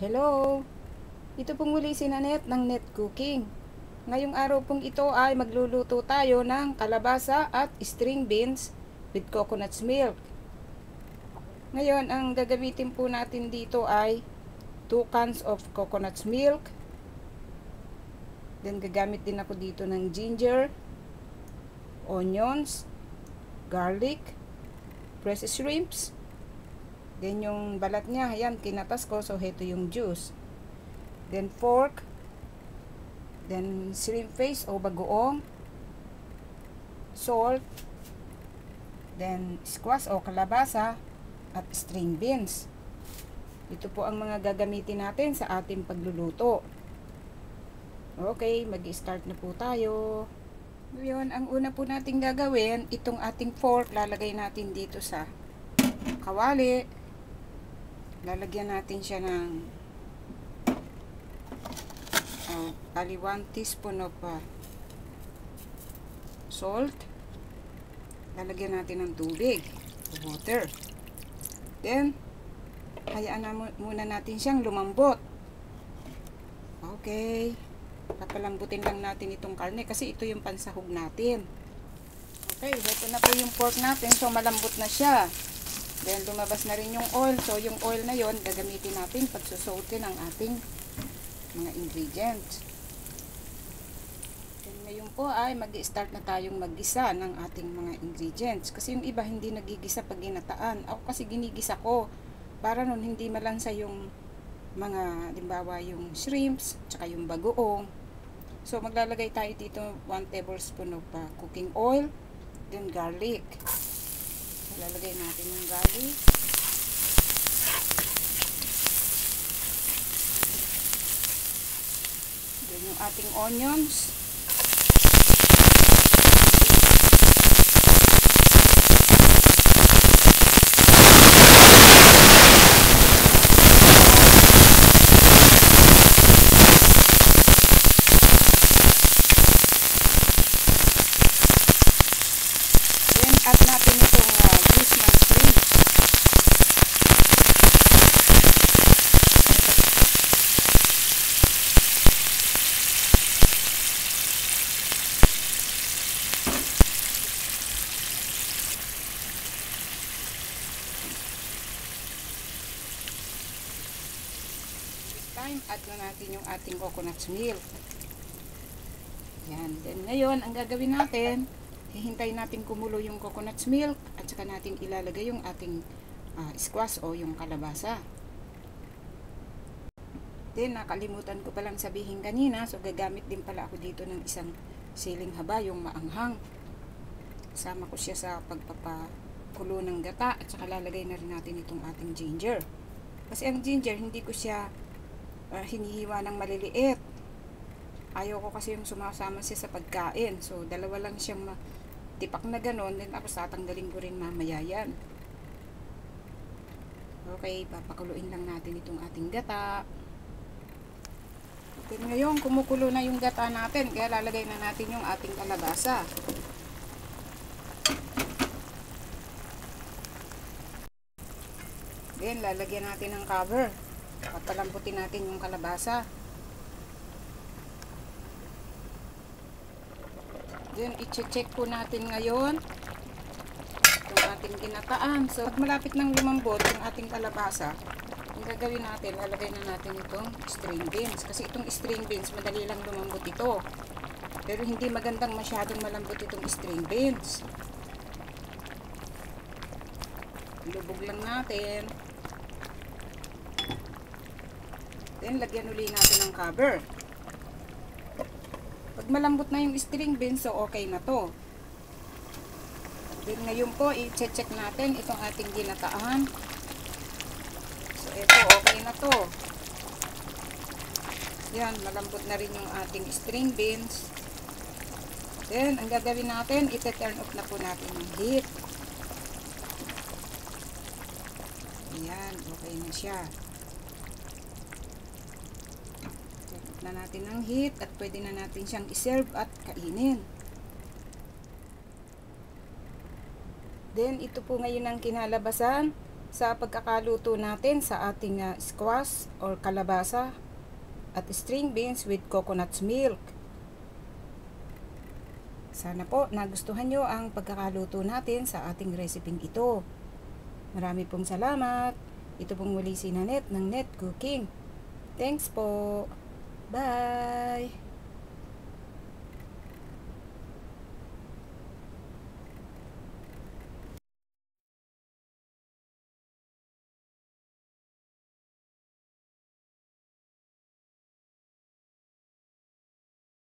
Hello! Ito pong muli si Nanette ng Net Cooking. Ngayong araw pong ito ay magluluto tayo ng kalabasa at string beans with coconut milk. Ngayon, ang gagamitin po natin dito ay 2 cans of coconut milk. Then gagamit din ako dito ng ginger, onions, garlic, pressed shrimps. Then yung balat niya, ayan, kinatas ko. So, ito yung juice. Then pork. Then shrimp paste o bagoong. Salt. Then squash o kalabasa. At string beans. Ito po ang mga gagamitin natin sa ating pagluluto. Okay, mag-start na po tayo. Ngayon, ang una po natin gagawin, itong ating pork, lalagay natin dito sa kawali. Lalagyan natin siya ng 1 teaspoon of salt. Lalagyan natin ng tubig, water. Then, hayaan na muna natin siyang lumambot. Okay. Papalambutin lang natin itong karne kasi ito yung pansahog natin. Okay, ito na po yung pork natin. So, malambot na siya. Then, lumabas na rin yung oil. So, yung oil na yon gagamitin natin pagsusote ng ating mga ingredients. Then, ngayon po ay mag-start na tayong maggisa ng ating mga ingredients. Kasi yung iba hindi nagigisa pag ginataan. Ako kasi ginigisa ko para nun hindi malansa yung mga, limbawa yung shrimps, tsaka yung bagoong. So, maglalagay tayo dito 1 tablespoon of cooking oil, then garlic. Lalagay natin yung garlic. Then yung ating onions. Then add natin itong juice ng shrimp. This time, add na natin yung ating coconut milk. Yan. Then ngayon, ang gagawin natin, hihintayin natin kumulo yung coconut milk at saka natin ilalagay yung ating squash o yung kalabasa. Then, nakalimutan ko palang sabihin kanina, so gagamit din pala ako dito ng isang siling haba, yung maanghang. Kasama ko siya sa pagpapakulo ng gata at saka lalagay na rin natin itong ating ginger. Kasi ang ginger, hindi ko siya hinihiwa ng maliliit. Ayaw ko kasi yung sumasama siya sa pagkain. So, dalawa lang siyang tipak na ganon. Then, tapos tatanggalin ko rin mamaya yan. Okay, papakuluin lang natin itong ating gata. Then, ngayon, kumukulo na yung gata natin. Kaya lalagay na natin yung ating kalabasa. Then, lalagyan natin ng cover. Papalambutin natin yung kalabasa. Then, i-check po natin ngayon itong ating ginataan. So, pag malapit ng lumambot yung ating kalabasa, ang gagawin natin, lalagay na natin itong string beans. Kasi itong string beans, madali lang lumambot ito. Pero hindi magandang masyadong malambot itong string beans. Lubog lang natin. Then, lagyan uli natin ng cover. Pag malambot na yung string beans, so okay na to. Then ngayon po, i-check natin itong ating ginataan. So ito, okay na to. Yan, malambot na rin yung ating string beans. Then, ang gagawin natin, ite-turn off na po natin yung heat. Ayan, okay na siya. Na natin ang heat at pwede na natin siyang i-serve at kainin. Then, ito po ngayon ang kinalabasan. sa pagkakaluto natin sa ating squash or kalabasa at string beans with coconut milk. Sana po nagustuhan nyo ang pagkakaluto natin sa ating reseping ito. Marami pong salamat. Ito pong muli si Nanette ng Net Cooking. Thanks po. Bye!